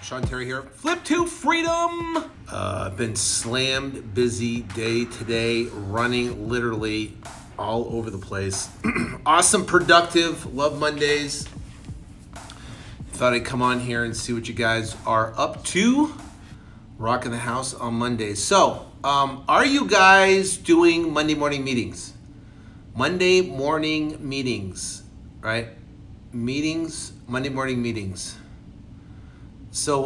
Sean Terry here. Flip to freedom. I've been slammed busy day today, running literally all over the place. Awesome, productive, love Mondays. Thought I'd come on here and see what you guys are up to. Rocking the house on Mondays. So, are you guys doing Monday morning meetings? Monday morning meetings, right? Meetings, Monday morning meetings. So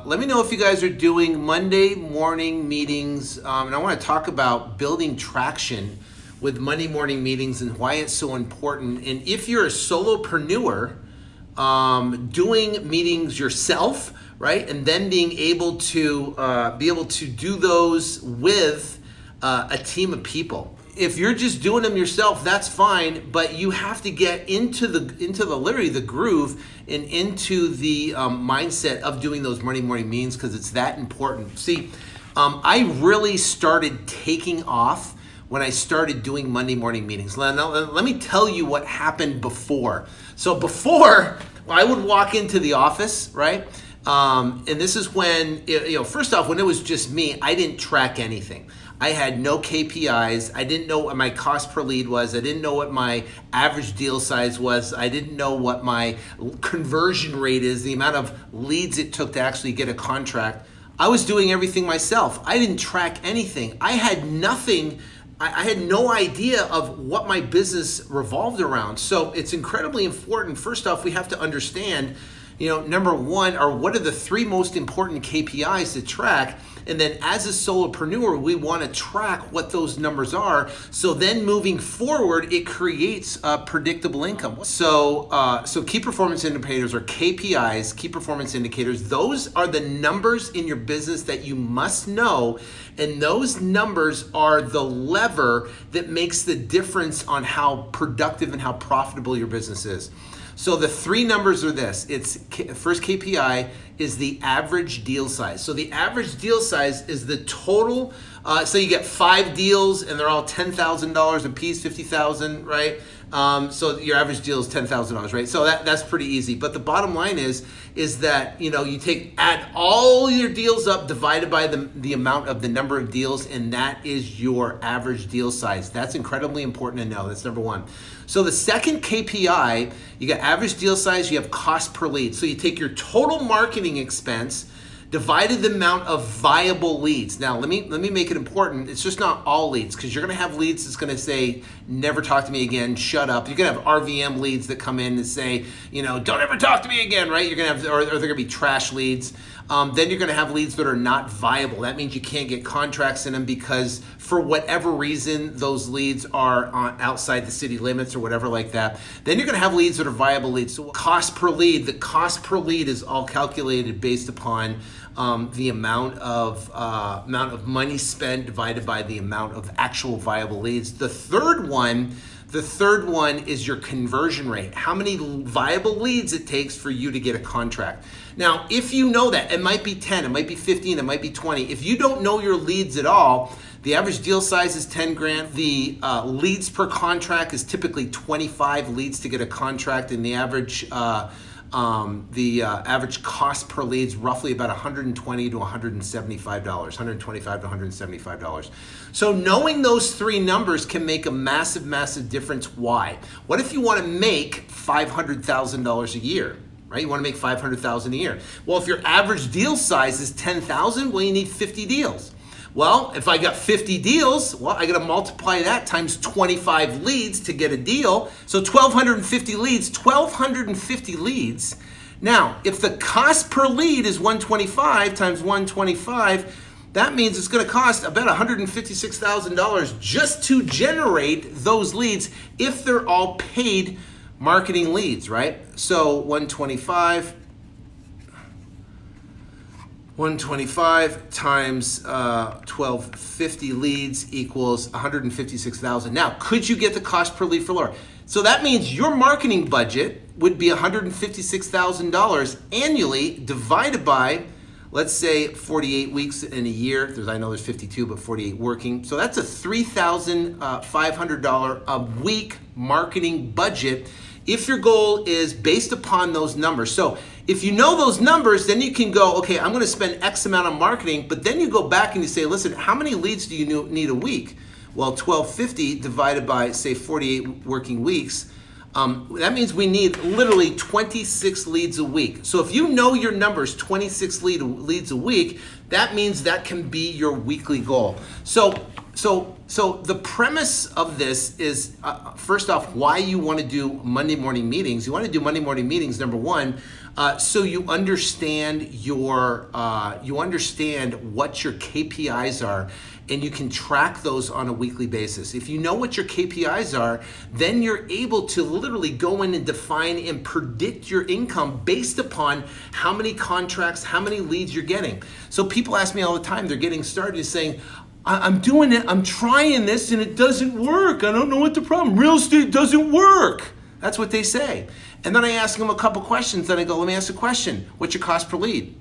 let me know if you guys are doing Monday morning meetings, and I want to talk about building traction with Monday morning meetings and why it's so important. And if you're a solopreneur, doing meetings yourself, right, and then being able to do those with a team of people. If you're just doing them yourself, that's fine, but you have to get into the literally the groove and into the mindset of doing those Monday morning meetings because it's that important. See, I really started taking off when I started doing Monday morning meetings. Now, let me tell you what happened before. So before, I would walk into the office, right? And this is when, first off, when it was just me, I didn't track anything. I had no KPIs. I didn't know what my cost per lead was. I didn't know what my average deal size was. I didn't know what my conversion rate is, the amount of leads it took to actually get a contract. I was doing everything myself. I didn't track anything. I had nothing. I had no idea of what my business revolved around. So it's incredibly important. First off, we have to understand, number one, or what are the three most important KPIs to track? And then as a solopreneur, we want to track what those numbers are. So then moving forward, it creates a predictable income. So key performance indicators or KPIs, key performance indicators, those are the numbers in your business that you must know. And those numbers are the lever that makes the difference on how productive and how profitable your business is. So the three numbers are this. First KPI is the average deal size. So the average deal size is the total. So you get 5 deals and they're all $10,000 a piece, $50,000, right? So your average deal is $10,000, right? So that's pretty easy. But the bottom line is that you add all your deals up divided by the amount of the number of deals, and that is your average deal size. That's incredibly important to know. That's number one. So the second KPI, you got average deal size, you have cost per lead. So you take your total marketing expense divided the amount of viable leads. Now, let me make it important. It's just not all leads, because you're going to have leads that's going to say, never talk to me again, shut up. You're going to have RVM leads that come in and say, don't ever talk to me again, right? You're going to have, or they're going to be trash leads. Then you're going to have leads that are not viable. That means you can't get contracts in them because for whatever reason, those leads are outside the city limits or whatever like that. Then you're going to have leads that are viable leads. So cost per lead, the cost per lead is all calculated based upon the amount of money spent divided by the amount of actual viable leads. The third one is your conversion rate. How many viable leads it takes for you to get a contract. Now, if you know that, it might be 10, it might be 15, it might be 20. If you don't know your leads at all, the average deal size is 10 grand. The leads per contract is typically 25 leads to get a contract, and the average cost per lead is roughly about $120 to $175, $125 to $175. So knowing those three numbers can make a massive, massive difference. Why? What if you want to make $500,000 a year? Right? You want to make $500,000 a year. Well, if your average deal size is 10,000, well, you need 50 deals. Well, if I got 50 deals, well, I got to multiply that times 25 leads to get a deal. So 1,250 leads, 1,250 leads. Now, if the cost per lead is 125 times 125, that means it's going to cost about $156,000 just to generate those leads if they're all paid marketing leads, right? So 125 times 1,250 leads equals 156,000. Now, could you get the cost per lead for lower? So that means your marketing budget would be $156,000 annually divided by, let's say, 48 weeks in a year. I know there's 52, but 48 working. So that's a $3,500 a week marketing budget if your goal is based upon those numbers. So if you know those numbers, then you can go, okay, I'm going to spend X amount on marketing, but then you go back and you say, listen, how many leads do you need a week? Well, 1250 divided by, say, 48 working weeks, that means we need literally 26 leads a week. So if you know your numbers, 26 leads a week, that means that can be your weekly goal. So the premise of this is, first off, why you want to do Monday morning meetings. You want to do Monday morning meetings, number one, so you understand what your KPIs are, and you can track those on a weekly basis. If you know what your KPIs are, then you're able to literally go in and define and predict your income based upon how many contracts, how many leads you're getting. So people ask me all the time, they're getting started saying, I'm doing it, I'm trying this, and it doesn't work. I don't know what the problem. Real estate doesn't work. That's what they say. And then I ask them a couple questions. Then I go, let me ask a question. What's your cost per lead?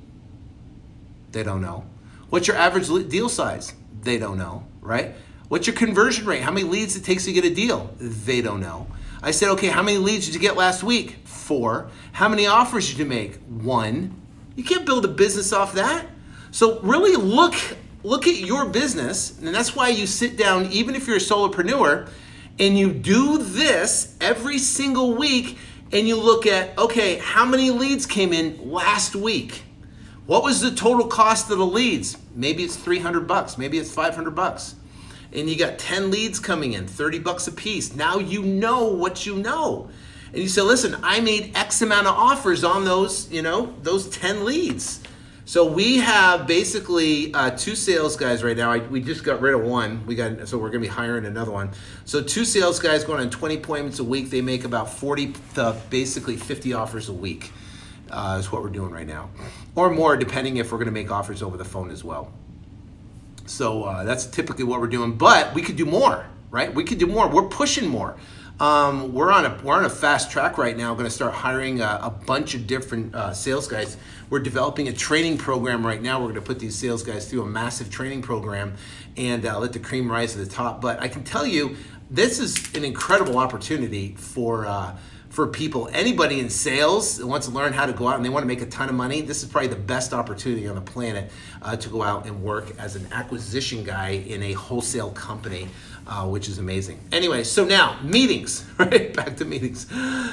They don't know. What's your average deal size? They don't know, right? What's your conversion rate? How many leads it takes to get a deal? They don't know. I said, okay, how many leads did you get last week? 4. How many offers did you make? 1. You can't build a business off that. So really look at your business, and that's why you sit down, even if you're a solopreneur, and you do this every single week, and you look at, okay, how many leads came in last week? What was the total cost of the leads? Maybe it's $300, maybe it's $500. And you got 10 leads coming in, $30 a piece. Now you know what you know. And you say, listen, I made X amount of offers on those, those 10 leads. So we have basically 2 sales guys right now. We just got rid of one. So we're gonna be hiring another one. So 2 sales guys going on 20 appointments a week. They make about 40 to basically 50 offers a week. Is what we're doing right now, or more, depending if we're going to make offers over the phone as well. So that's typically what we're doing, but we could do more, right? We could do more. We're pushing more. We're on a fast track right now. We're going to start hiring a bunch of different sales guys. We're developing a training program right now. We're going to put these sales guys through a massive training program and let the cream rise to the top. But I can tell you, this is an incredible opportunity for people, anybody in sales that wants to learn how to go out and they want to make a ton of money. This is probably the best opportunity on the planet to go out and work as an acquisition guy in a wholesale company, which is amazing. Anyway, so now meetings, right? Back to meetings.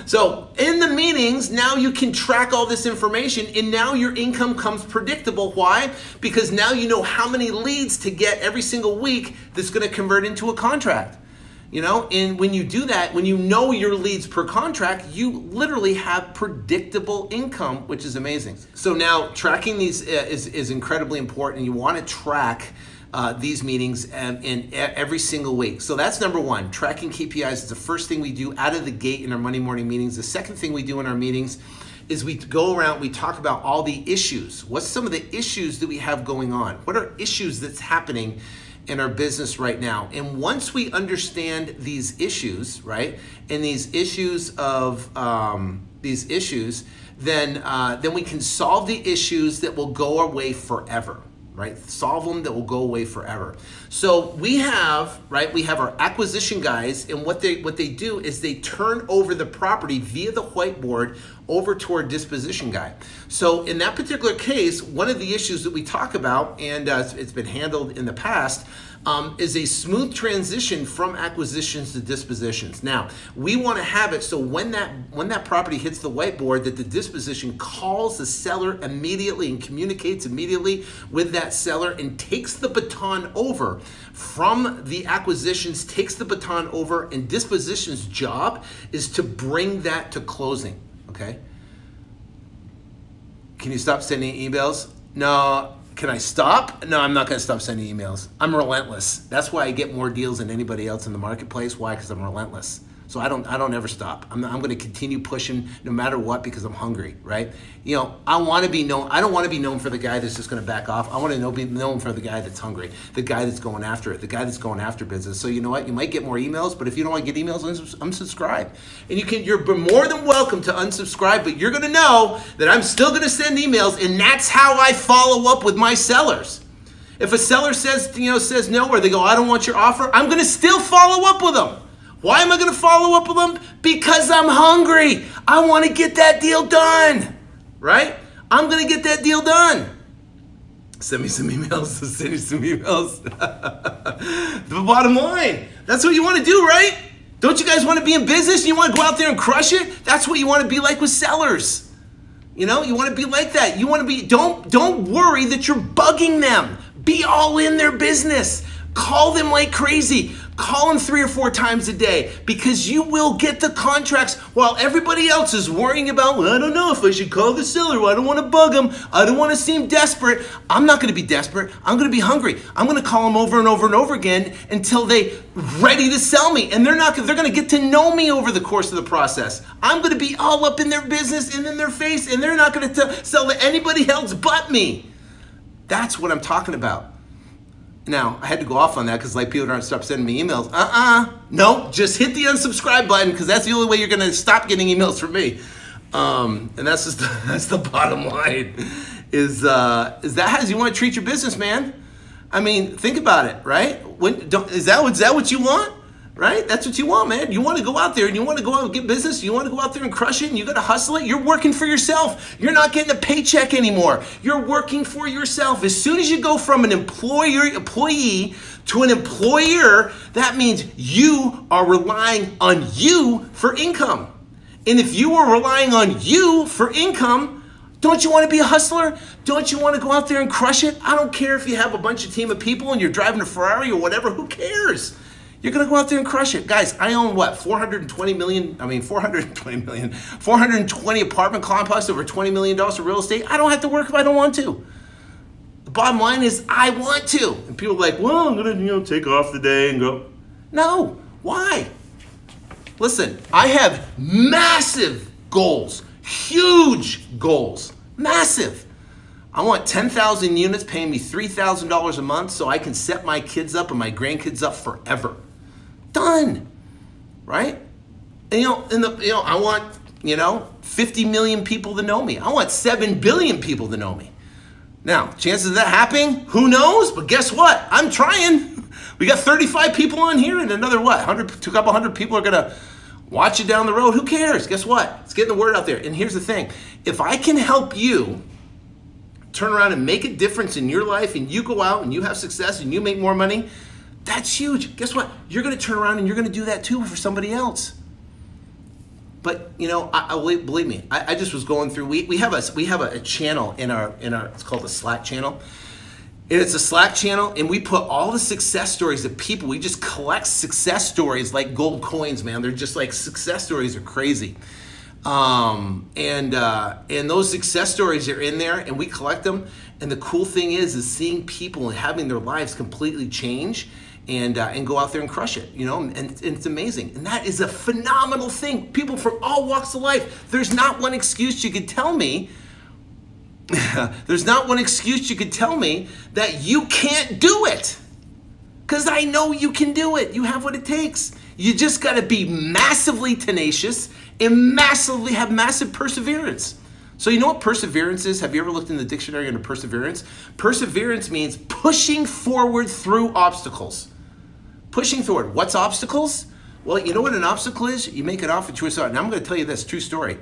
So in the meetings, now you can track all this information, and now your income comes predictable. Why? Because now you know how many leads to get every single week that's going to convert into a contract. And when you do that, when you know your leads per contract, you literally have predictable income, which is amazing. So now tracking these is incredibly important. You want to track these meetings in every single week. So that's number one. Tracking KPIs is the first thing we do out of the gate in our Monday morning meetings. The second thing we do in our meetings is we go around, we talk about all the issues. What's some of the issues that we have going on? What are issues that's happening in our business right now? And once we understand these issues, right, and these issues, then we can solve the issues that will go away forever, right? Solve them that will go away forever. So we have our acquisition guys, and what they do is they turn over the property via the whiteboard over to our disposition guy. So in that particular case, one of the issues that we talk about, and it's been handled in the past, is a smooth transition from acquisitions to dispositions. Now, we want to have it so when that property hits the whiteboard, that the disposition calls the seller immediately and communicates immediately with that seller and takes the baton over from the acquisitions, takes the baton over, and disposition's job is to bring that to closing, okay? Can you stop sending emails? No. Can I stop? No, I'm not going to stop sending emails. I'm relentless. That's why I get more deals than anybody else in the marketplace. Why? Because I'm relentless. So I don't ever stop. I'm going to continue pushing no matter what, because I'm hungry, right? I want to be known. I don't want to be known for the guy that's just going to back off. I want to be known for the guy that's hungry, the guy that's going after it, the guy that's going after business. So you know what? You might get more emails, but if you don't want to get emails, unsubscribe. And you're more than welcome to unsubscribe, but you're going to know that I'm still going to send emails, and that's how I follow up with my sellers. If a seller says no, or they go, I don't want your offer, I'm going to still follow up with them. Why am I going to follow up with them? Because I'm hungry. I want to get that deal done, right? I'm going to get that deal done. Send me some emails. Send you some emails. The bottom line, that's what you want to do, right? Don't you guys want to be in business? You want to go out there and crush it? That's what you want to be like with sellers. You know, you want to be like that. You want to be, don't worry that you're bugging them. Be all in their business. Call them like crazy. Call them 3 or 4 times a day, because you will get the contracts while everybody else is worrying about, well, I don't know if I should call the seller. I don't want to bug them. I don't want to seem desperate. I'm not going to be desperate. I'm going to be hungry. I'm going to call them over and over and over again until they're ready to sell me. And they're going to get to know me over the course of the process. I'm going to be all up in their business and in their face, and they're not going to sell to anybody else but me. That's what I'm talking about. Now, I had to go off on that because like people don't stop sending me emails. No, just hit the unsubscribe button, because that's the only way you're going to stop getting emails from me. And that's just that's the bottom line. Is that how you want to treat your business, man? I mean, think about it, right? Is that what you want? Right? That's what you want, man. You want to go out there and you want to go out and get business. You want to go out there and crush it, and you got to hustle it. You're working for yourself. You're not getting a paycheck anymore. You're working for yourself. As soon as you go from an employee to an employer, that means you are relying on you for income. And if you are relying on you for income, don't you want to be a hustler? Don't you want to go out there and crush it? I don't care if you have a bunch of team of people and you're driving a Ferrari or whatever. Who cares? You're going to go out there and crush it. Guys, I own what? 420 apartment complexes, over $20 million of real estate. I don't have to work if I don't want to. The bottom line is I want to. And people are like, well, I'm going to take off the day and go. No. Why? Listen, I have massive goals, huge goals, massive. I want 10,000 units paying me $3,000 a month so I can set my kids up and my grandkids up forever. Done, right? And I want 50 million people to know me. I want 7 billion people to know me. Now, chances of that happening, who knows? But guess what? I'm trying. We got 35 people on here, and another what? A couple hundred people are gonna watch it down the road. Who cares? Guess what? It's getting the word out there. And here's the thing: if I can help you turn around and make a difference in your life, and you go out and you have success and you make more money, that's huge. Guess what? You're going to turn around and you're going to do that too for somebody else. But believe me, I just was going through. We have a channel in our it's called the Slack channel, and it's a Slack channel, and we put all the success stories of people. We just collect success stories like gold coins, man. They're just like success stories are crazy. And those success stories are in there, and we collect them. And the cool thing is seeing people and having their lives completely change and go out there and crush it, and it's amazing. And that is a phenomenal thing. People from all walks of life. There's not one excuse you could tell me. There's not one excuse you could tell me that you can't do it. Because I know you can do it. You have what it takes. You just got to be massively tenacious and have massive perseverance. So you know what perseverance is? Have you ever looked in the dictionary under perseverance? Perseverance means pushing forward through obstacles. Pushing forward. What's obstacles? Well, you know what an obstacle is? You make an offer to yourself. Now I'm going to tell you this true story.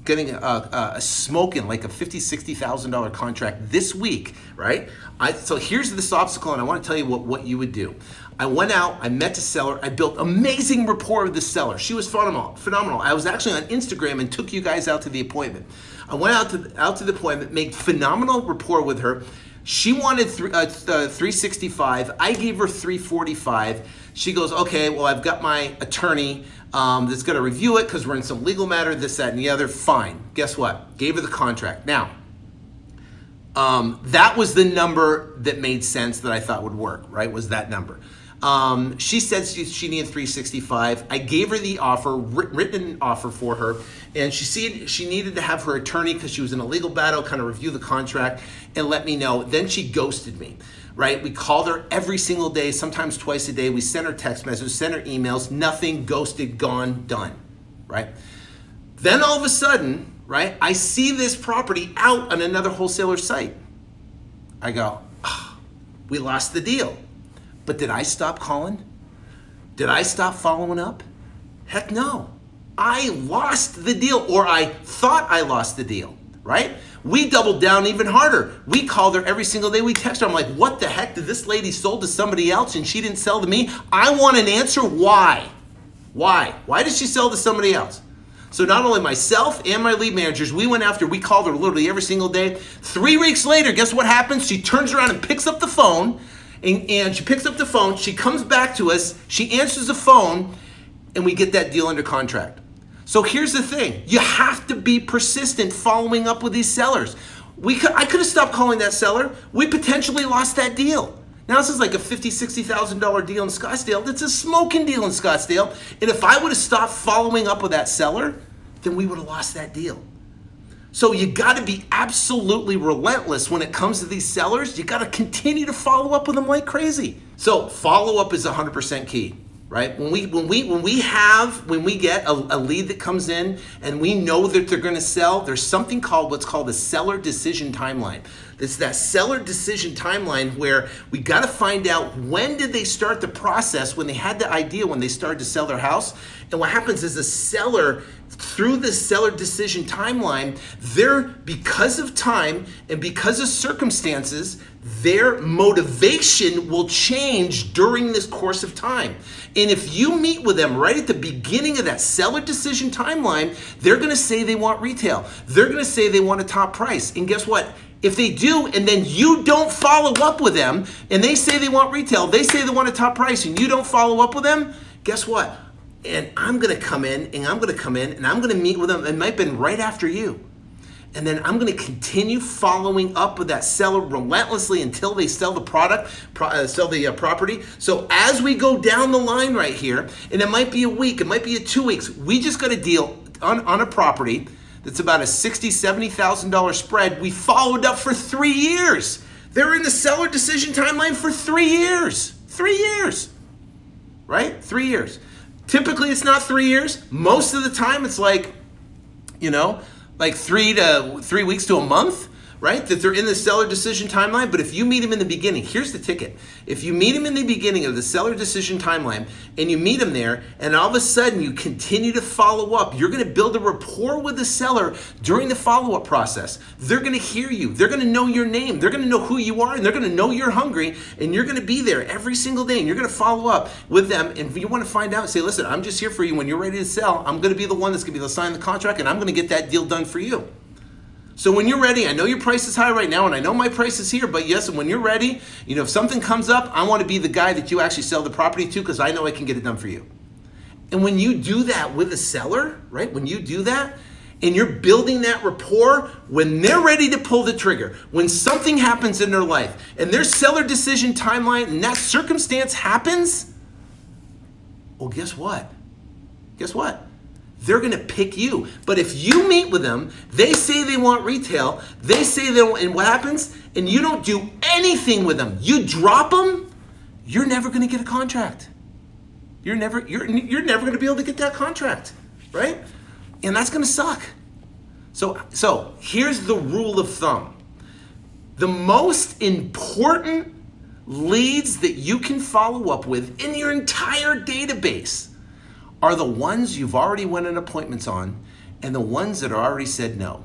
Getting a smoking like a $50,000, $60,000 contract this week, right? So here's this obstacle, and I want to tell you what you would do. I went out, I met the seller, I built amazing rapport with the seller. She was phenomenal. I was actually on Instagram and took you guys out to the appointment. I went out to the appointment, made phenomenal rapport with her. She wanted 365. I gave her 345. She goes, okay, well, I've got my attorney that's going to review it because we're in some legal matter, this, that, and the other. Fine. Guess what? Gave her the contract. Now, that was the number that made sense that I thought would work, right? Was that number. She said she needed 365. I gave her the offer, written offer for her, and she needed to have her attorney, because she was in a legal battle, kind of review the contract and let me know. Then she ghosted me, right? We called her every single day, sometimes twice a day. We sent her text messages, sent her emails, nothing, ghosted, gone, done, right? Then all of a sudden, right, I see this property out on another wholesaler site. I go, oh, we lost the deal. But did I stop calling? Did I stop following up? Heck no. I lost the deal, or I thought I lost the deal, right? We doubled down even harder. We called her every single day. We text her. I'm like, what the heck? Did this lady sold to somebody else and she didn't sell to me? I want an answer. Why? Why? Why did she sell to somebody else? So not only myself and my lead managers, we called her literally every single day. 3 weeks later, guess what happens? She turns around and picks up the phone, and she picks up the phone. She comes back to us. She answers the phone, and we get that deal under contract. So here's the thing. You have to be persistent following up with these sellers. I could have stopped calling that seller. We potentially lost that deal. Now this is like a $50,000, $60,000 deal in Scottsdale. That's a smoking deal in Scottsdale. And if I would have stopped following up with that seller, then we would have lost that deal. So you got to be absolutely relentless when it comes to these sellers. You got to continue to follow up with them like crazy. So follow up is 100% key. Right? When we get a lead that comes in and we know that they're going to sell, there's something called what's called a seller decision timeline. It's that seller decision timeline where we got to find out when did they start the process, when they had the idea, when they started to sell their house. And what happens is a seller, through the seller decision timeline, because of time and because of circumstances, their motivation will change during this course of time. And if you meet with them right at the beginning of that seller decision timeline, they're going to say they want retail. They're going to say they want a top price. And guess what? If they do, and then you don't follow up with them, and they say they want retail, they say they want a top price, and you don't follow up with them, guess what? And I'm going to come in, and I'm going to meet with them. It might have been right after you. And then I'm going to continue following up with that seller relentlessly until they sell the property. So as we go down the line right here, and it might be a week, it might be 2 weeks, we just got a deal on a property that's about a $60,000, $70,000 spread. We followed up for 3 years. They're in the seller decision timeline for 3 years. 3 years, right? 3 years. Typically, it's not 3 years. Most of the time, it's like, like 3 weeks to a month, right? That they're in the seller decision timeline. But if you meet them in the beginning, here's the ticket. If you meet them in the beginning of the seller decision timeline and you meet them there and all of a sudden you continue to follow up, you're going to build a rapport with the seller during the follow-up process. They're going to hear you. They're going to know your name. They're going to know who you are, and they're going to know you're hungry, and you're going to be there every single day, and you're going to follow up with them. And if you want to find out, say, listen, I'm just here for you. When you're ready to sell, I'm going to be the one that's going to be able to sign the contract, and I'm going to get that deal done for you. So when you're ready, I know your price is high right now, and I know my price is here, but yes, when you're ready, if something comes up, I want to be the guy that you actually sell the property to because I know I can get it done for you. And when you do that with a seller, right, when you do that, and you're building that rapport, when they're ready to pull the trigger, when something happens in their life, and their seller decision timeline, and that circumstance happens, well, guess what? Guess what? They're going to pick you. But if you meet with them, they say they want retail, they say they don't, and what happens? And you don't do anything with them. You drop them, you're never going to get a contract. You're never going to be able to get that contract, right? And that's going to suck. So here's the rule of thumb. The most important leads that you can follow up with in your entire database are the ones you've already went on appointments on and the ones that are already said no,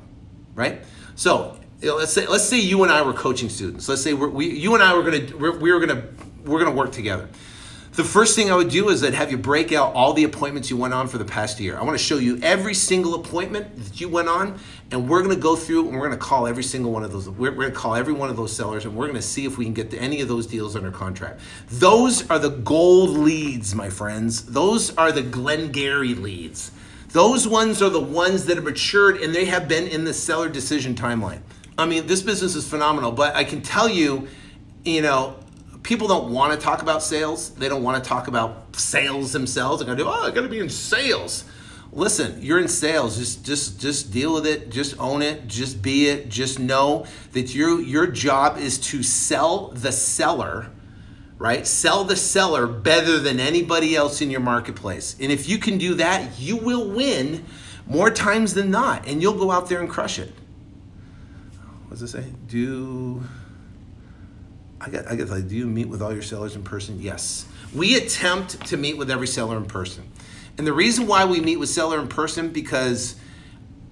right? So let's say you and I were coaching students. Let's say you and I were gonna work together. The first thing I would do is I'd have you break out all the appointments you went on for the past year. I want to show you every single appointment that you went on, and we're going to go through and we're going to call every single one of those. We're going to call every one of those sellers, and we're going to see if we can get to any of those deals under contract. Those are the gold leads, my friends. Those are the Glengarry leads. Those ones are the ones that have matured, and they have been in the seller decision timeline. I mean, this business is phenomenal, but I can tell you, people don't want to talk about sales. They don't want to talk about sales themselves. They're going to I got to be in sales. Listen, you're in sales. Just deal with it. Just own it. Just be it. Just know that your job is to sell the seller, right? Sell the seller better than anybody else in your marketplace. And if you can do that, you will win more times than not, and you'll go out there and crush it. What does it say? Do you meet with all your sellers in person? Yes. We attempt to meet with every seller in person. And the reason why we meet with seller in person, because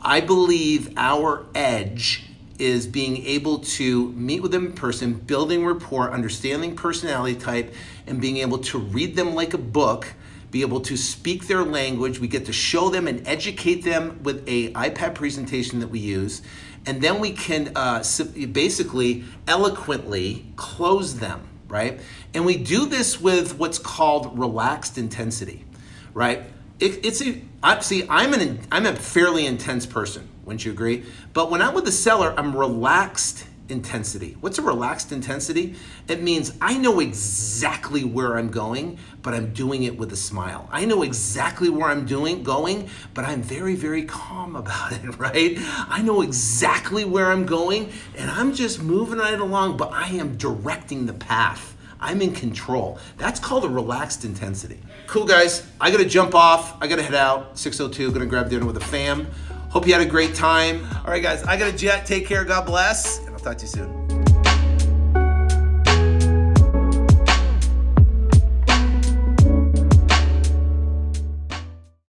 I believe our edge is being able to meet with them in person, building rapport, understanding personality type, and being able to read them like a book, be able to speak their language. We get to show them and educate them with a iPad presentation that we use. And then we can basically eloquently close them, right? And we do this with what's called relaxed intensity, right? I'm a fairly intense person, wouldn't you agree? But when I'm with the seller, I'm relaxed intensity. What's a relaxed intensity? It means I know exactly where I'm going, but I'm doing it with a smile. I know exactly where I'm going, but I'm very, very calm about it, right? I know exactly where I'm going, and I'm just moving right along, but I am directing the path. I'm in control. That's called a relaxed intensity. Cool, guys. I gotta jump off. I gotta head out. 6:02, gonna grab dinner with the fam. Hope you had a great time. All right, guys, I got a jet. Take care. God bless. And I'll talk to you soon.